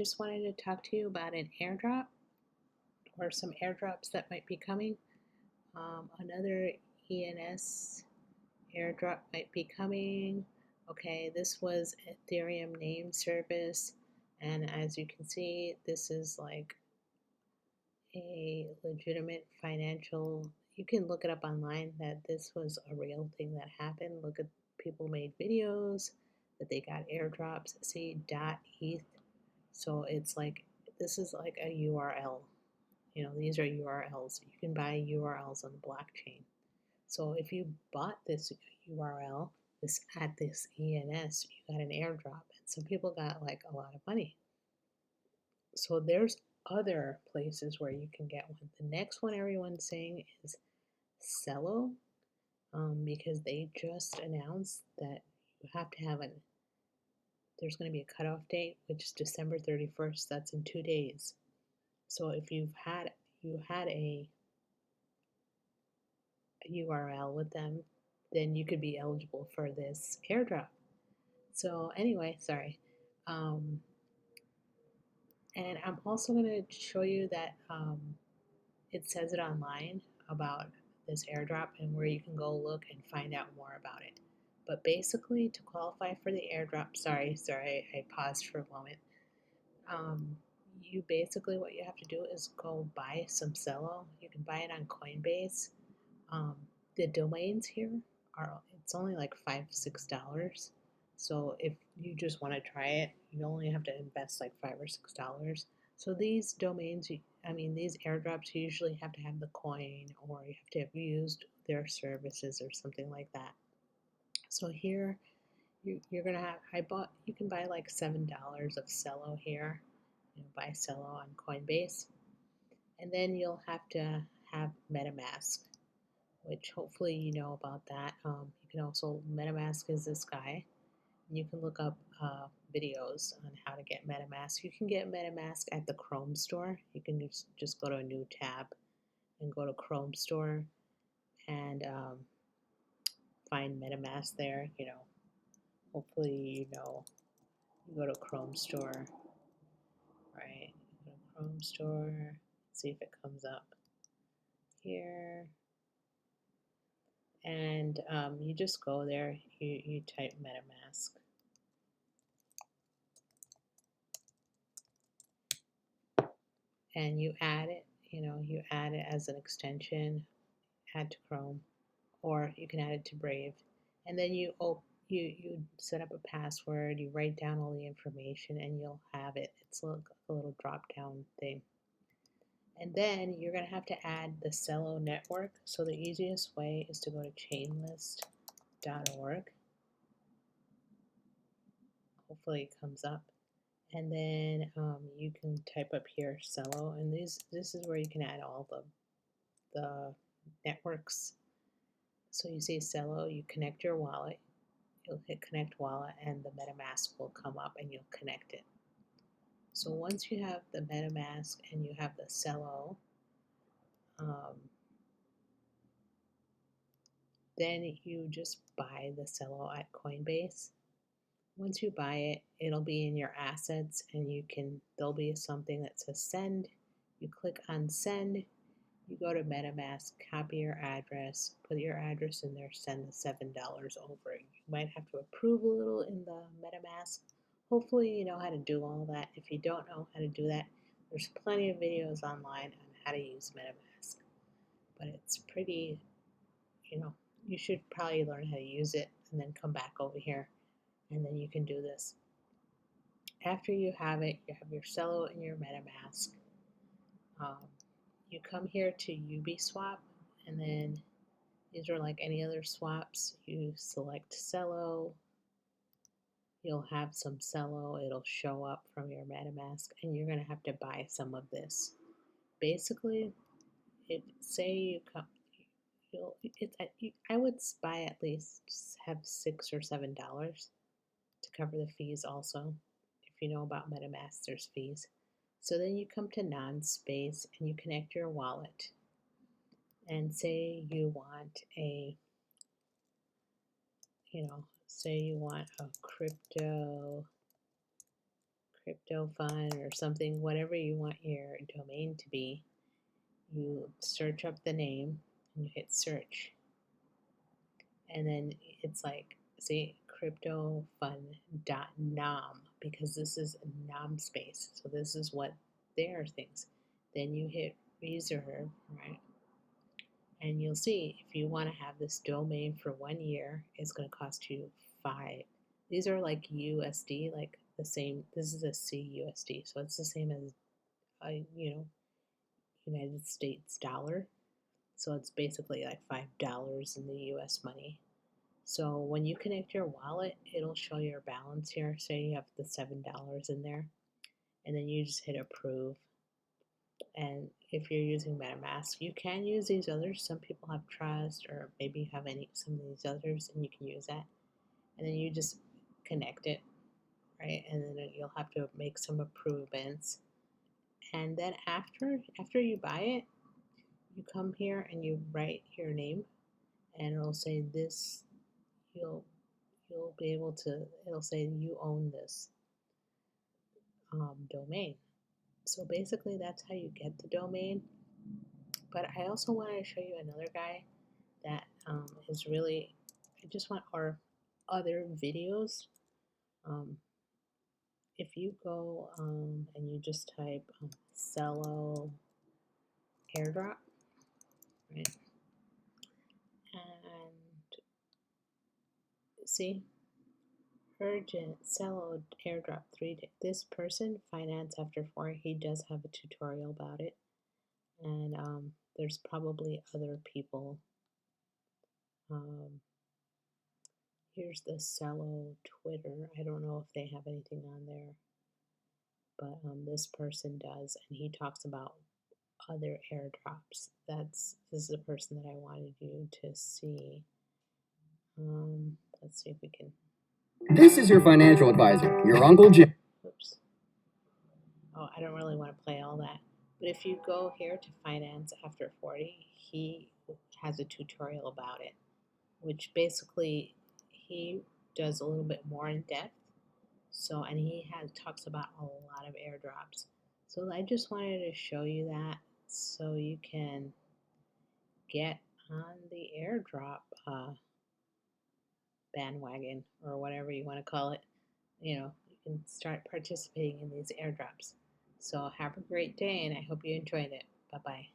Just wanted to talk to you about an airdrop or some airdrops that might be coming. Another ENS airdrop might be coming. Okay, this was Ethereum name service, and as you can see, this is like a legitimate financial. You can look it up online that this was a real thing that happened. Look at people made videos that they got airdrops. See .eth. So it's like this is like a URL. You know, these are URLs. You can buy URLs on the blockchain. So if you bought this URL, this at this ENS, you got an airdrop, and some people got like a lot of money. So there's other places where you can get one. The next one everyone's saying is Celo, because they just announced that you have to have there's going to be a cutoff date, which is December 31st. That's in 2 days. So if you had a URL with them, then you could be eligible for this airdrop. So anyway, sorry. And I'm also going to show you that it says it online about this airdrop and where you can go look and find out more about it. But basically, to qualify for the airdrop, sorry, I paused for a moment. You basically, what you have to do is go buy some Celo. You can buy it on Coinbase. The domains here it's only like $5-6. So if you just want to try it, you only have to invest like $5 or $6. So these domains, these airdrops, you usually have to have the coin or you have to have used their services or something like that. So here you're gonna have you can buy like $7 of Celo here. Buy Celo on Coinbase, and then you'll have to have MetaMask, which hopefully you know about that. You can also, MetaMask is this guy. You can look up videos on how to get MetaMask. You can get MetaMask at the Chrome store. You can just go to a new tab and go to Chrome store and find MetaMask there. Hopefully you go to Chrome store, right? You go to Chrome store, see if it comes up here. And you just go there, you type MetaMask. And you add it, you add it as an extension, add to Chrome, or you can add it to Brave. And then you set up a password, you write down all the information, and you'll have it. It's like a little drop down thing. And then you're going to have to add the Celo network. So the easiest way is to go to chainlist.org. Hopefully it comes up. And then you can type up here Celo, and this is where you can add all the networks. So you see Celo, you connect your wallet, you'll hit connect wallet, and the MetaMask will come up and you'll connect it. So once you have the MetaMask and you have the Celo, then you just buy the Celo at Coinbase. Once you buy it, it'll be in your assets, and there'll be something that says send. You click on send, you go to MetaMask, copy your address, put your address in there, send the $7 over. You might have to approve a little in the MetaMask. Hopefully you know how to do all that. If you don't know how to do that, there's plenty of videos online on how to use MetaMask. But it's pretty, you should probably learn how to use it and then come back over here, and then you can do this. After you have it, you have your Celo and your MetaMask. You come here to Uniswap, and then these are like any other swaps. You select Celo. You'll have some Celo. It'll show up from your MetaMask, and you're going to have to buy some of this. Basically, say you come, I would buy at least have $6 or $7 to cover the fees also. If you know about MetaMask, there's fees. So then you come to non-space and you connect your wallet. And say you want say you want a crypto fun or something, whatever you want your domain to be, you search up the name and you hit search. And then it's like, see, cryptofun.nom, because this is a nom space. So this is what their things. Then you hit reserve, right? And you'll see if you want to have this domain for 1 year, it's going to cost you 5. These are like USD, like the same. This is a CUSD, so it's the same as United States dollar. So it's basically like $5 in the US money. So when you connect your wallet, it'll show your balance here. Say you have the $7 in there, and then you just hit approve. And if you're using MetaMask, you can use these others. Some people have Trust, or maybe you have some of these others, and you can use that. And then you just connect it, right? And then you'll have to make some approvals. And then after you buy it, you come here and you write your name, and it'll say this. You'll be able to. It'll say you own this domain. So basically, that's how you get the domain. But I also wanted to show you another guy that is really. I just want our other videos. If you go and you just type Celo Airdrop, right? And see, urgent Celo Airdrop 3 days. This person, finance after 4, he does have a tutorial about it. And there's probably other people. Here's the Celo Twitter. I don't know if they have anything on there, but this person does, and he talks about other airdrops. This is the person that I wanted you to see. Let's see if we can. This is your financial advisor, your Uncle Jim. Oops. Oh, I don't really want to play all that. But if you go here to finance after 40, he has a tutorial about it, which basically he does a little bit more in depth. So, and he talks about a lot of airdrops. So I just wanted to show you that so you can get on the airdrop bandwagon, or whatever you want to call it. You can start participating in these airdrops. So have a great day, and I hope you enjoyed it. Bye-bye.